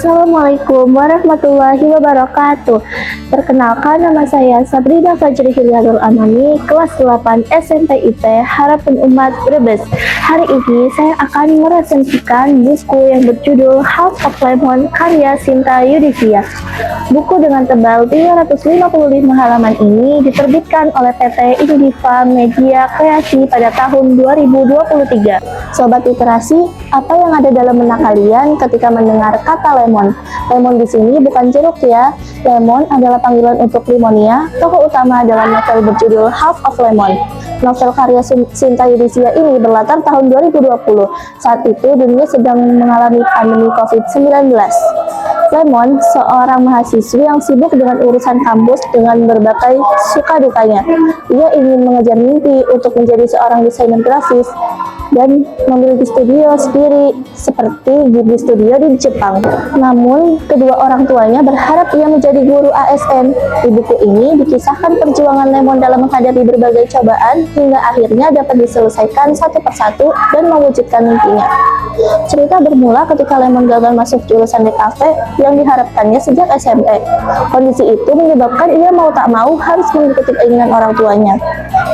Assalamualaikum warahmatullahi wabarakatuh. Perkenalkan, nama saya Sabrina Fajri Hilyatul Amani, kelas 8 SMP IP Harapan Umat Brebes. Hari ini saya akan meresensikan buku yang berjudul Half of Lemon karya Sinta Yudhistira. Buku dengan tebal 355 halaman ini diterbitkan oleh PT Indiva Media Kreasi pada tahun 2023. Sobat literasi, apa yang ada dalam benak kalian ketika mendengar kata lemon? Lemon di sini bukan jeruk ya. Lemon adalah panggilan untuk Limonia, tokoh utama dalam novel berjudul Half of Lemon. Novel karya Sinta Yudhistira ini berlatar tahun 2020. Saat itu dunia sedang mengalami pandemi COVID-19. Lemon, seorang mahasiswi yang sibuk dengan urusan kampus dengan berbagai suka dukanya. Ia ingin mengejar mimpi untuk menjadi seorang desainer grafis dan memiliki studio sendiri seperti Ghibli Studio di Jepang. Namun, kedua orang tuanya berharap ia menjadi guru ASN. Di buku ini dikisahkan perjuangan Lemon dalam menghadapi berbagai cobaan hingga akhirnya dapat diselesaikan satu persatu dan mewujudkan mimpinya. Cerita bermula ketika Lemon gagal masuk jurusan DKV yang diharapkannya sejak SMP. Kondisi itu menyebabkan ia mau tak mau harus mengikuti keinginan orang tuanya.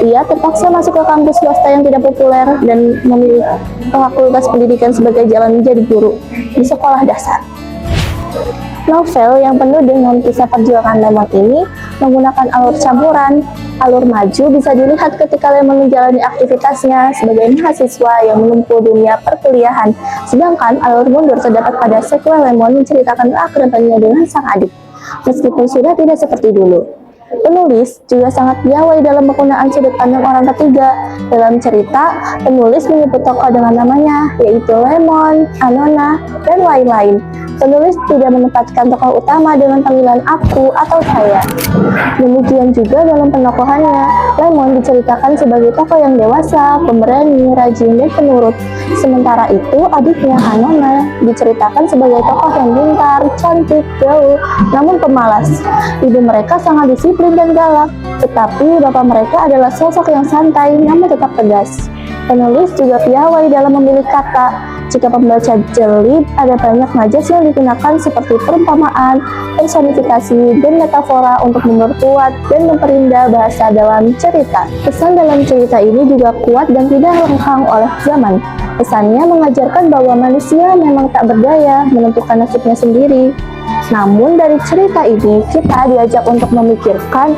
Ia terpaksa masuk ke kampus swasta yang tidak populer dan memilih fakultas pendidikan sebagai jalan menjadi guru di sekolah dasar. Novel yang penuh dengan kisah perjuangan Lemon ini menggunakan alur campuran. Alur maju bisa dilihat ketika Lemon menjalani aktivitasnya sebagai mahasiswa yang menempuh dunia perkuliahan, sedangkan alur mundur terdapat pada sequel Lemon menceritakan keakrabannya dengan sang adik, meskipun sudah tidak seperti dulu. Penulis juga sangat piawai dalam penggunaan sudut pandang orang ketiga. Dalam cerita, penulis menyebut tokoh dengan namanya, yaitu Lemon, Anona, dan lain-lain. Penulis tidak menempatkan tokoh utama dengan panggilan aku atau saya. Demikian juga dalam penokohannya, Lemon diceritakan sebagai tokoh yang dewasa, pemberani, rajin, dan penurut. Sementara itu, adiknya Anona diceritakan sebagai tokoh yang pintar, cantik, gaul, namun pemalas. Ibu mereka sangat disiplin dan galak, tetapi bapak mereka adalah sosok yang santai namun tetap tegas. Penulis juga piawai dalam memilih kata. Jika pembaca jeli, ada banyak majas yang digunakan seperti perumpamaan, personifikasi, dan metafora untuk memperkuat dan memperindah bahasa dalam cerita. Pesan dalam cerita ini juga kuat dan tidak lekang oleh zaman. Pesannya mengajarkan bahwa manusia memang tak berdaya menentukan nasibnya sendiri. Namun dari cerita ini, kita diajak untuk memikirkan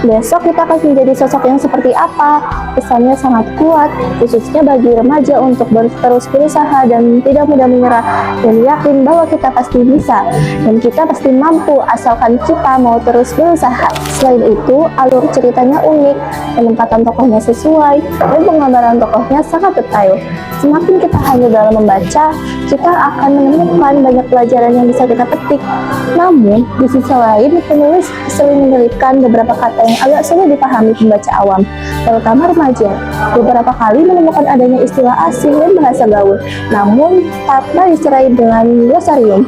besok kita akan menjadi sosok yang seperti apa. Pesannya sangat kuat, khususnya bagi remaja untuk terus berusaha dan tidak mudah menyerah, dan yakin bahwa kita pasti bisa dan kita pasti mampu asalkan kita mau terus berusaha. Selain itu, alur ceritanya unik, penempatan tokohnya sesuai, dan penggambaran tokohnya sangat detail. Semakin kita hanyut dalam membaca, kita akan menemukan banyak pelajaran yang bisa kita petik. Namun, di sisi lain, penulis sering menyelipkan beberapa kata yang agak sulit dipahami pembaca awam, terutama remaja. Beberapa kali menemukan adanya istilah asing dan bahasa gaul, namun tanpa diserai dengan glosarium.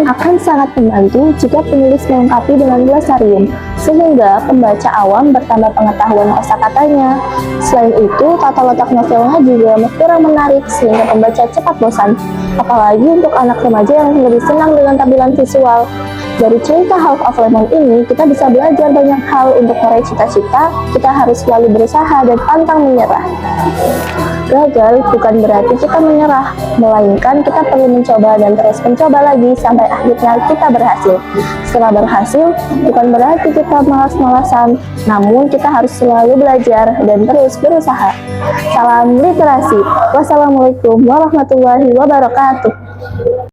Akan sangat membantu jika penulis melengkapi dengan glosarium, sehingga pembaca awam bertambah pengetahuan kosakatanya. Selain itu, tata letak novelnya juga kurang menarik sehingga pembaca cepat bosan, apalagi untuk anak remaja yang lebih senang dengan tampilan visual. Dari cerita Half of Lemon ini, kita bisa belajar banyak hal untuk meraih cita-cita. Kita harus selalu berusaha dan pantang menyerah. Gagal bukan berarti kita menyerah, melainkan kita perlu mencoba dan terus mencoba lagi sampai akhirnya kita berhasil. Setelah berhasil, bukan berarti kita malas-malasan, namun kita harus selalu belajar dan terus berusaha. Salam literasi. Wassalamualaikum warahmatullahi wabarakatuh.